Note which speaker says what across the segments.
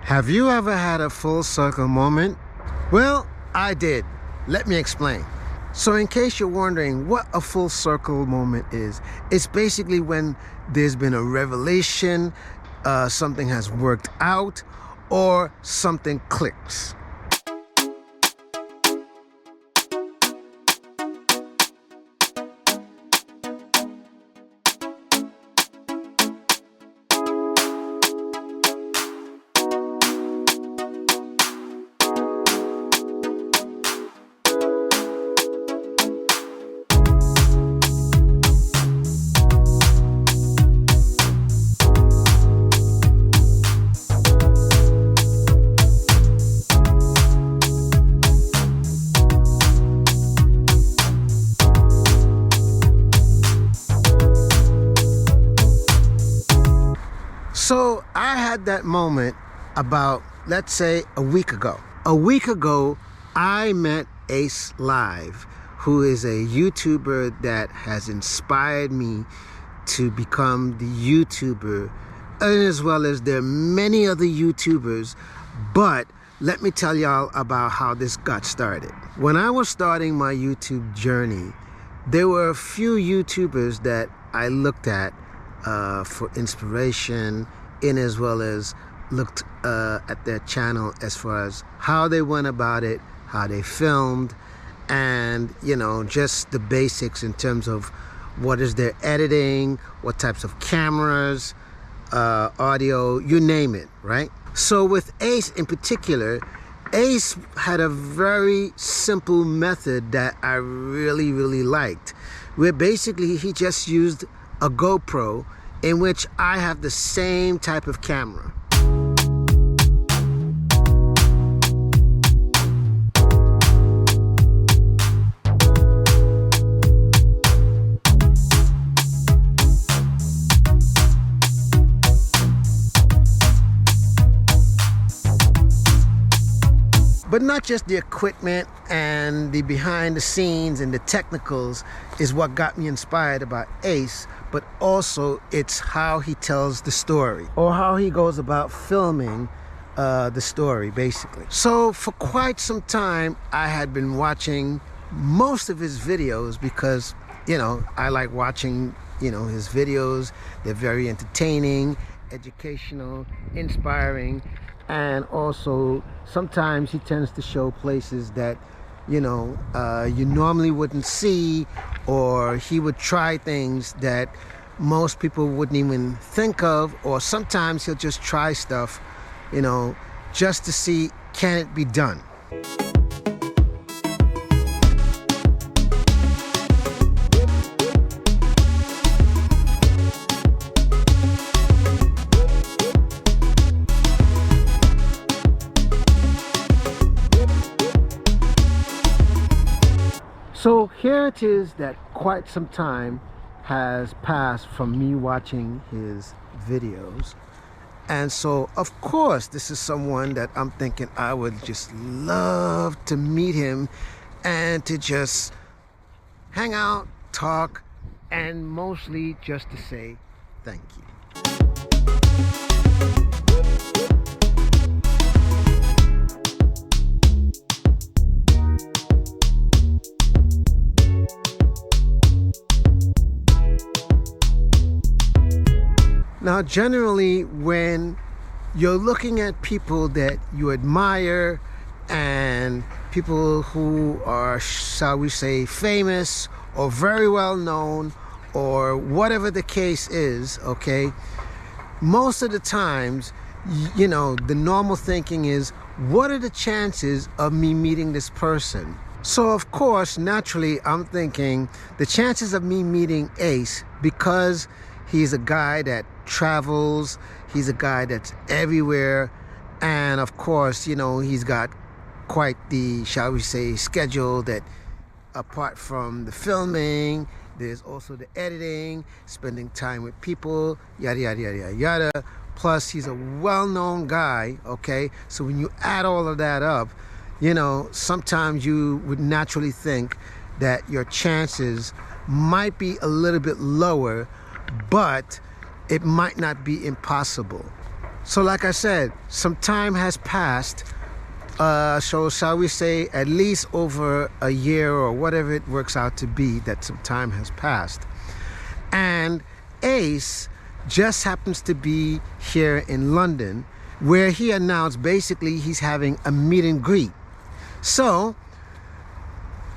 Speaker 1: Have you ever had a full circle moment? Well, I did. Let me explain. So in case you're wondering what a full circle moment is, it's basically when there's been a revelation, something has worked out, or something clicks. So I had that moment about, let's say, a week ago. A week ago, I met Ace Live, who is a YouTuber that has inspired me to become the YouTuber, and as well as there are many other YouTubers. But let me tell y'all about how this got started. When I was starting my YouTube journey, there were a few YouTubers that I looked at for inspiration, in as well as looked at their channel as far as how they went about it, how they filmed, and just the basics in terms of what is their editing, what types of cameras, audio, you name it, right? So with Ace in particular, Ace had a very simple method that I really liked, where basically he just used a GoPro, in which I have the same type of camera. But not just the equipment and the behind the scenes and the technicals is what got me inspired about Ace, but also it's how he tells the story, or how he goes about filming the story, basically. So for quite some time, I had been watching most of his videos because, I like watching, his videos. They're very entertaining, educational, inspiring. And also, sometimes he tends to show places that, you normally wouldn't see, or he would try things that most people wouldn't even think of, or sometimes he'll just try stuff, just to see, can it be done? So here it is that quite some time has passed from me watching his videos. And so, of course, this is someone that I'm thinking I would just love to meet him and to just hang out, talk, and mostly just to say thank you. Now, generally, when you're looking at people that you admire and people who are, shall we say, famous or very well known, or whatever the case is, okay, most of the times, the normal thinking is, what are the chances of me meeting this person? So, of course, naturally, I'm thinking the chances of me meeting Ace, because he's a guy that travels, he's a guy that's everywhere, and of course, he's got quite the, shall we say, schedule that apart from the filming, there's also the editing, spending time with people, yada, yada, yada, yada. Plus, he's a well-known guy, okay? So when you add all of that up, sometimes you would naturally think that your chances might be a little bit lower, but it might not be impossible. So like I said, some time has passed. So shall we say at least over a year or whatever it works out to be, that some time has passed. And Ace just happens to be here in London, where he announced basically he's having a meet and greet. So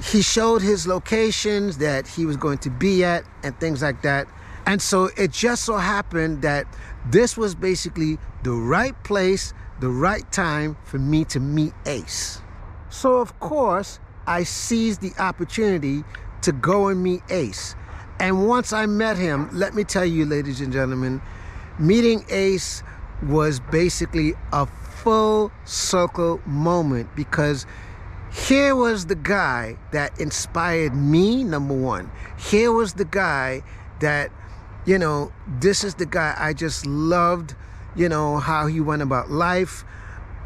Speaker 1: he showed his locations that he was going to be at and things like that. And so it just so happened that this was basically the right place, the right time for me to meet Ace. So of course, I seized the opportunity to go and meet Ace. And once I met him, let me tell you, ladies and gentlemen, meeting Ace was basically a full circle moment, because here was the guy that inspired me, number one. Here was the guy that, you know, this is the guy I just loved, you know, how he went about life.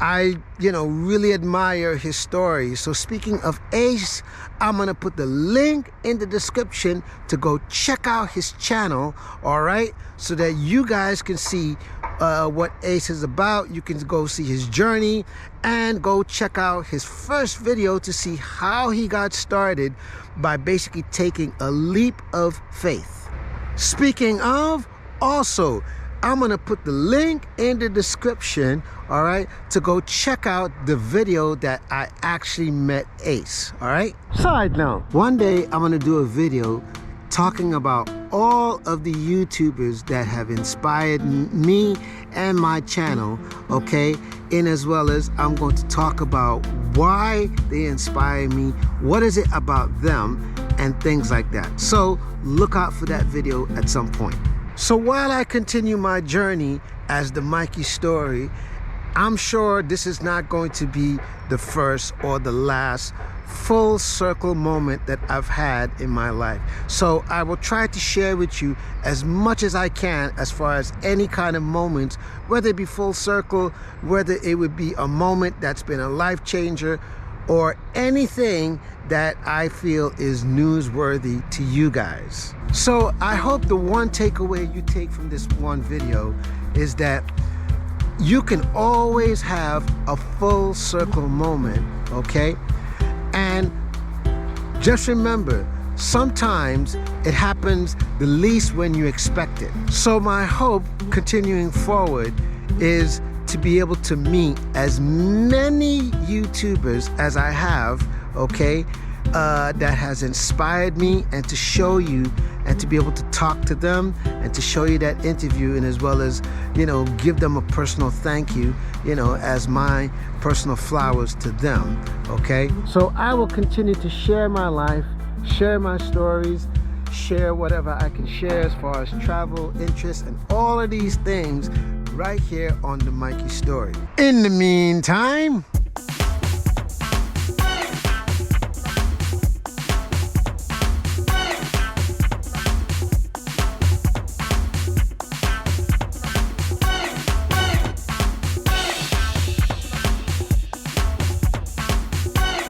Speaker 1: I, you know, really admire his story. So speaking of Ace, I'm going to put the link in the description to go check out his channel, all right? So that you guys can see what Ace is about. You can go see his journey and go check out his first video to see how he got started by basically taking a leap of faith. Speaking of, also, I'm gonna put the link in the description, all right, to go check out the video that I actually met Ace, all right? Side note, one day I'm gonna do a video talking about all of the YouTubers that have inspired me and my channel, okay? And as well as I'm going to talk about why they inspire me, what is it about them, and things like that. So look out for that video at some point. So while I continue my journey as the Mikey story, I'm sure this is not going to be the first or the last full circle moment that I've had in my life. So I will try to share with you as much as I can as far as any kind of moments, whether it be full circle, whether it would be a moment that's been a life changer, or anything that I feel is newsworthy to you guys. So I hope the one takeaway you take from this one video is that you can always have a full circle moment, okay? And just remember, sometimes it happens the least when you expect it. So my hope continuing forward is to be able to meet as many YouTubers as I have, okay, that has inspired me, and to show you and to be able to talk to them and to show you that interview, and as well as, you know, give them a personal thank you, you know, as my personal flowers to them, okay? So I will continue to share my life, share my stories, share whatever I can share as far as travel, interests, and all of these things right here on the Mikey story. In the meantime,